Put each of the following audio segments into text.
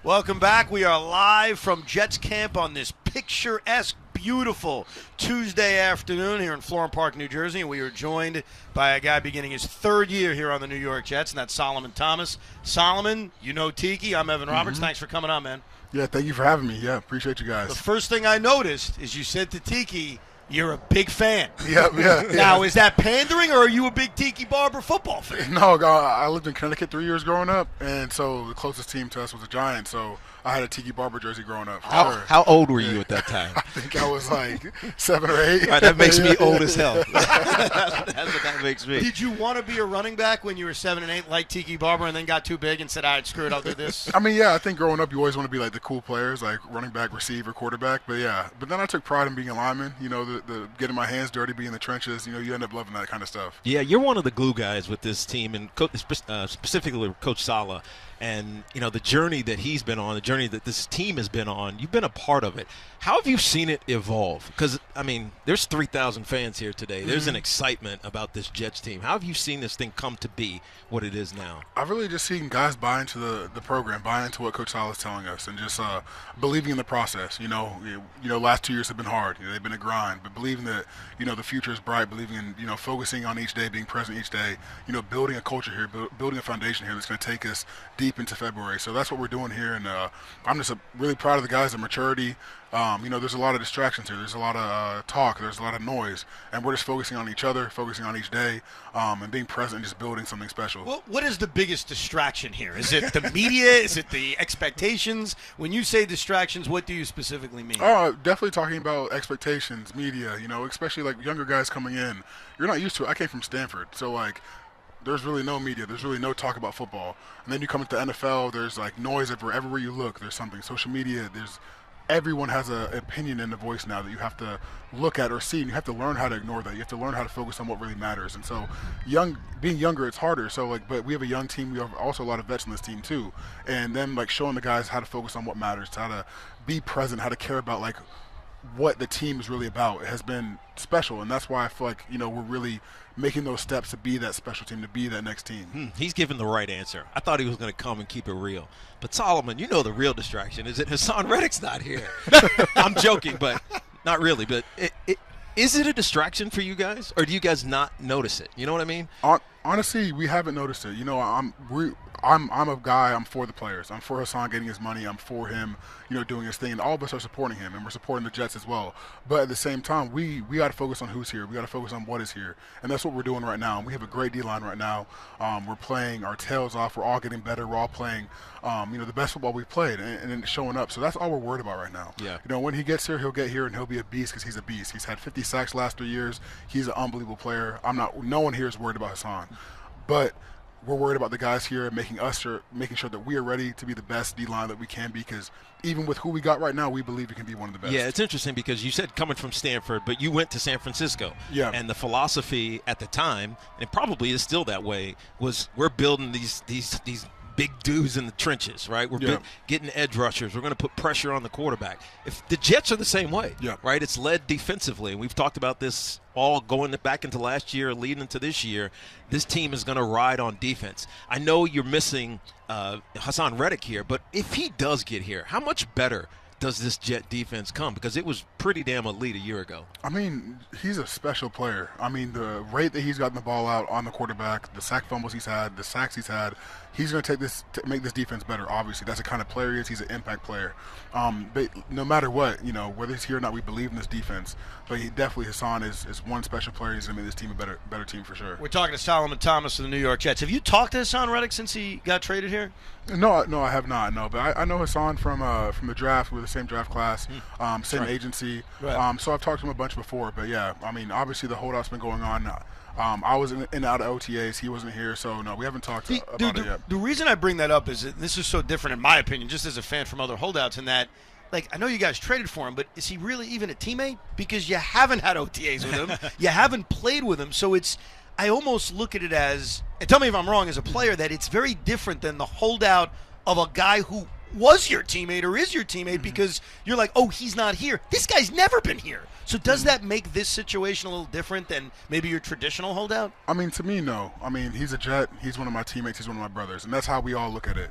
Welcome back. We are live from Jets camp on this picturesque, beautiful Tuesday afternoon here in Florham Park, New Jersey. And we are joined by a guy beginning his third year here on the New York Jets, and that's Solomon Thomas. Solomon, you know Tiki. I'm Evan Roberts. Thanks for coming on, man. Yeah, thank you for having me. Yeah, appreciate you guys. The first thing I noticed is you said to Tiki, you're a big fan. Yeah. Now, is that pandering, or are you a big Tiki Barber football fan? No, I lived in Connecticut 3 years growing up, and so the closest team to us was the Giants, so I had a Tiki Barber jersey growing up. How old were you at that time? I think I was like 7 or 8. All right, that makes me old as hell. That's what that makes me. Did you want to be a running back when you were 7 and 8 like Tiki Barber and then got too big and said, all right, screw it, I'll do this? I mean, yeah, I think growing up you always want to be like the cool players, like running back, receiver, quarterback, but yeah. But then I took pride in being a lineman, the getting my hands dirty, being in the trenches, you end up loving that kind of stuff. Yeah, you're one of the glue guys with this team, and specifically with Coach Saleh. And, the journey that he's been on, the journey that this team has been on, you've been a part of it. How have you seen it evolve? Because, there's 3,000 fans here today. There's an excitement about this Jets team. How have you seen this thing come to be what it is now? I've really just seen guys buy into the program, buy into what Coach Saleh is telling us, and just believing in the process. Last 2 years have been hard. They've been a grind, but believing that, the future is bright, believing in, focusing on each day, being present each day, building a culture here, building a foundation here that's going to take us deep into February. So that's what we're doing here, and I'm just really proud of the guys' maturity. There's a lot of distractions here. There's a lot of talk. There's a lot of noise, and we're just focusing on each other, focusing on each day, and being present and just building something special. Well, what is the biggest distraction here? Is it the media? Is it the expectations? When you say distractions, what do you specifically mean? Definitely talking about expectations, media, especially like younger guys coming in. You're not used to it. I came from Stanford, so there's really no media. There's really no talk about football. And then you come into the NFL, there's noise everywhere you look. There's something. Social media, everyone has an opinion and a voice now that you have to look at or see, and you have to learn how to ignore that. You have to learn how to focus on what really matters. And so being younger, it's harder. So but we have a young team. We have also a lot of vets on this team too. And then showing the guys how to focus on what matters, how to be present, how to care about what the team is really about. It has been special, and that's why I feel like we're really making those steps to be that special team, to be that next team. He's given the right answer. I thought he was going to come and keep it real. But Solomon, the real distraction is that Haason Reddick's not here. I'm joking, but not really. But is it a distraction for you guys, or do you guys not notice it? You know what I mean? Honestly, we haven't noticed it. I'm a guy. I'm for the players. I'm for Haason getting his money. I'm for him, doing his thing. And all of us are supporting him, and we're supporting the Jets as well. But at the same time, we got to focus on who's here. We got to focus on what is here, and that's what we're doing right now. And we have a great D-line right now. We're playing our tails off. We're all getting better. We're all playing, the best football we've played, and it's showing up. So that's all we're worried about right now. Yeah. When he gets here, he'll get here, and he'll be a beast because he's a beast. He's had 50 sacks last 3 years. He's an unbelievable player. No one here is worried about Haason, but we're worried about the guys here, making sure that we are ready to be the best D-line that we can be, because even with who we got right now, we believe we can be one of the best. Yeah, it's interesting because you said coming from Stanford, but you went to San Francisco. Yeah. And the philosophy at the time, and it probably is still that way, was we're building these big dudes in the trenches, right? We're getting edge rushers. We're going to put pressure on the quarterback. If the Jets are the same way, right? It's led defensively. And we've talked about this all going back into last year, leading into this year. This team is going to ride on defense. I know you're missing Haason Reddick here, but if he does get here, how much better does this Jet defense come? Because it was pretty damn elite a year ago. He's a special player. The rate that he's gotten the ball out on the quarterback, the sack fumbles he's had, the sacks he's had, he's going to make this defense better, obviously. That's the kind of player he is. He's an impact player. But no matter what, whether he's here or not, we believe in this defense. But Haason is one special player. He's going to make this team a better team for sure. We're talking to Solomon Thomas of the New York Jets. Have you talked to Haason Reddick since he got traded here? No, I have not. No, but I know Haason from the draft. We're the same draft class, same agency. Right. So I've talked to him a bunch before. But yeah, obviously the holdout's been going on. I was in and out of OTAs. He wasn't here, so no, we haven't talked about it yet. The reason I bring that up is that this is so different, in my opinion, just as a fan from other holdouts, in that, I know you guys traded for him, but is he really even a teammate? Because you haven't had OTAs with him. You haven't played with him. So I almost look at it as, and tell me if I'm wrong, as a player, that it's very different than the holdout of a guy who was your teammate or is your teammate because you're like, oh, he's not here. This guy's never been here. So does that make this situation a little different than maybe your traditional holdout? I mean, to me, no. I mean, he's a Jet. He's one of my teammates. He's one of my brothers. And that's how we all look at it.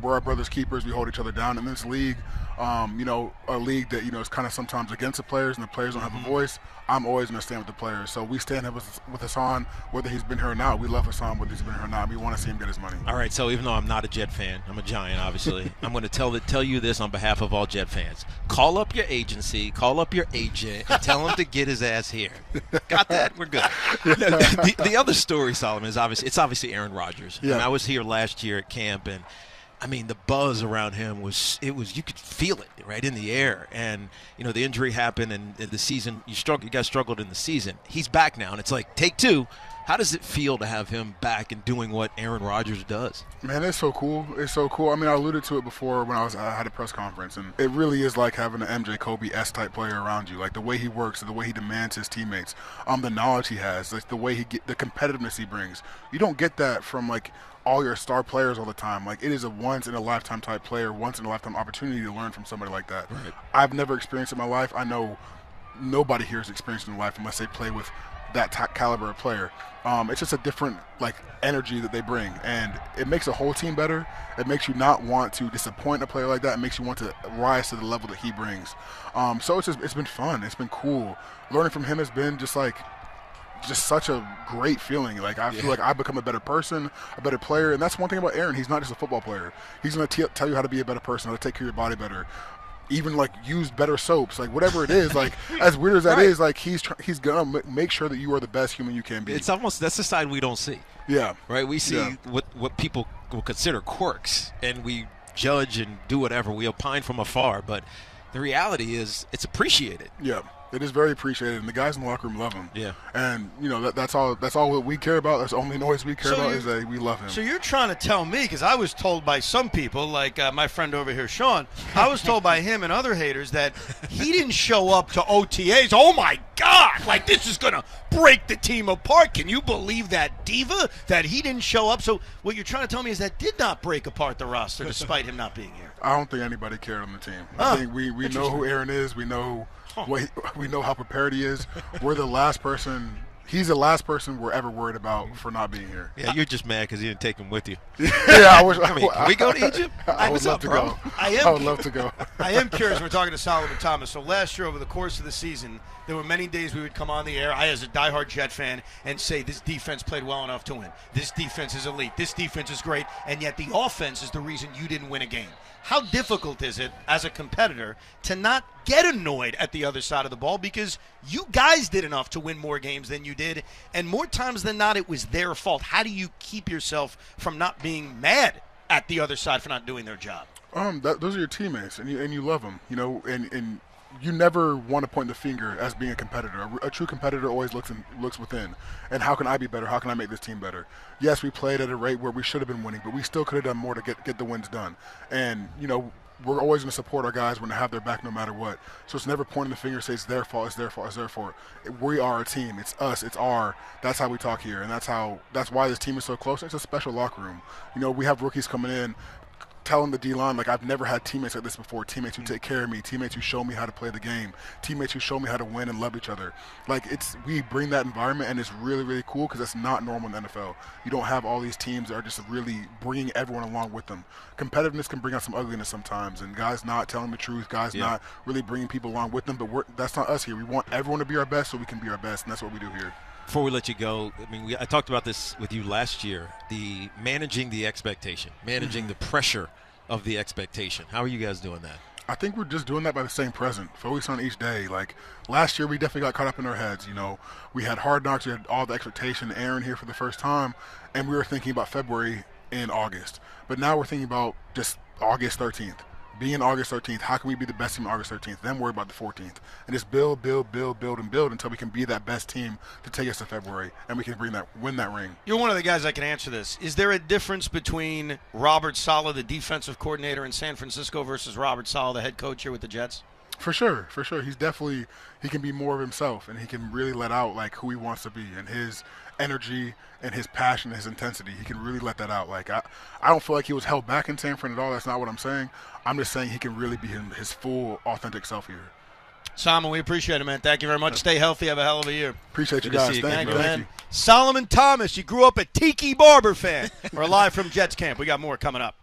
We're our brother's keepers. We hold each other down. In this league, a league that, is kind of sometimes against the players and the players don't have a voice, I'm always going to stand with the players. So we stand with Haason, whether he's been here or not. We love Haason, whether he's been here or not. We want to see him get his money. All right, so even though I'm not a Jet fan, I'm a Giant, obviously. I'm going to tell you this on behalf of all Jet fans. Call up your agency, call up your agent, and tell him to get his ass here. Got that? We're good. The other story, Solomon, is obviously Aaron Rodgers. Yeah. And I was here last year at camp, and I mean, the buzz around him was you could feel it right in the air. And, the injury happened and the season, you guys struggled in the season. He's back now, and it's like, take two. How does it feel to have him back and doing what Aaron Rodgers does? Man, it's so cool. It's so cool. I mean, I alluded to it before when I had a press conference, and it really is like having an MJ Kobe-esque type player around you. Like the way he works, the way he demands his teammates, the knowledge he has, like the way the competitiveness he brings. You don't get that from like all your star players all the time. Like it is a once-in-a-lifetime type player, once-in-a-lifetime opportunity to learn from somebody like that. Right. I've never experienced it in my life. I know nobody here has experienced it in life unless they play with that caliber of player. It's just a different energy that they bring, and it makes a whole team better. It makes you not want to disappoint a player like that. It makes you want to rise to the level that he brings. So it's been fun. It's been cool. Learning from him has been just such a great feeling. Like I feel like I've become a better person, a better player, and that's one thing about Aaron. He's not just a football player. He's going to tell you how to be a better person, how to take care of your body better. Even use better soaps, whatever it is, as weird as that is, he's gonna make sure that you are the best human you can be. It's almost that's the side we don't see. Yeah, right. We see what people will consider quirks, and we judge and do whatever. We opine from afar, but the reality is it's appreciated. Yeah. It is very appreciated, and the guys in the locker room love him. Yeah, and that's all what we care about. That's the only noise we care about is that we love him. So you're trying to tell me, because I was told by some people, like my friend over here, Sean, I was told by him and other haters that he didn't show up to OTAs. Oh my God! This is gonna break the team apart. Can you believe that diva that he didn't show up? So what you're trying to tell me is that did not break apart the roster, despite him not being here. I don't think anybody cared on the team. I think we know who Aaron is. We know. We know how prepared he is. We're the last person. He's the last person we're ever worried about for not being here. Yeah, you're just mad because you didn't take him with you. Yeah, I wish. Can we go to Egypt? I would love to go. I would love to go. I am curious. We're talking to Solomon Thomas. So last year, over the course of the season, there were many days we would come on the air, I as a diehard Jet fan, and say this defense played well enough to win. This defense is elite. This defense is great. And yet the offense is the reason you didn't win a game. How difficult is it as a competitor to not get annoyed at the other side of the ball, because you guys did enough to win more games than you did, and more times than not it was their fault? How do you keep yourself from not being mad at the other side for not doing their job? Those are your teammates, and you love them, and you never want to point the finger as being a competitor. A true competitor always looks within. And how can I be better? How can I make this team better? Yes, we played at a rate where we should have been winning, but we still could have done more to get the wins done. And, we're always going to support our guys when they have their back no matter what. So it's never pointing the finger and say it's their fault, it's their fault, it's their fault. We are a team. It's us. It's that's how we talk here. And that's why this team is so close. It's a special locker room. We have rookies coming in, telling the D-line, I've never had teammates like this before, teammates who take care of me, teammates who show me how to play the game, teammates who show me how to win and love each other. We bring that environment, and it's really, really cool because that's not normal in the NFL. You don't have all these teams that are just really bringing everyone along with them. Competitiveness can bring out some ugliness sometimes, and guys not telling the truth, guys not really bringing people along with them, but that's not us here. We want everyone to be our best so we can be our best, and that's what we do here. Before we let you go, I talked about this with you last year, the managing the expectation, managing the pressure of the expectation. How are you guys doing that? I think we're just doing that by staying present, focus on each day. Last year, we definitely got caught up in our heads. We had Hard Knocks, we had all the expectation, Aaron here for the first time, and we were thinking about February and August. But now we're thinking about just August 13th. Being August 13th, how can we be the best team on August 13th? Then worry about the 14th. And just build, and build until we can be that best team to take us to February, and we can win that ring. You're one of the guys that can answer this. Is there a difference between Robert Saleh, the defensive coordinator in San Francisco, versus Robert Saleh, the head coach here with the Jets? For sure. He can be more of himself, and he can really let out like who he wants to be, and his energy and his passion, his intensity. He can really let that out. Like I don't feel like he was held back in Sanford at all. That's not what I'm saying. I'm just saying he can really be his full, authentic self here. Simon, we appreciate it, man. Thank you very much. Stay healthy. Have a hell of a year. Appreciate you Good to guys. see you. Thank you. man. Solomon Thomas, you grew up a Tiki Barber fan. We're live from Jets camp. We got more coming up.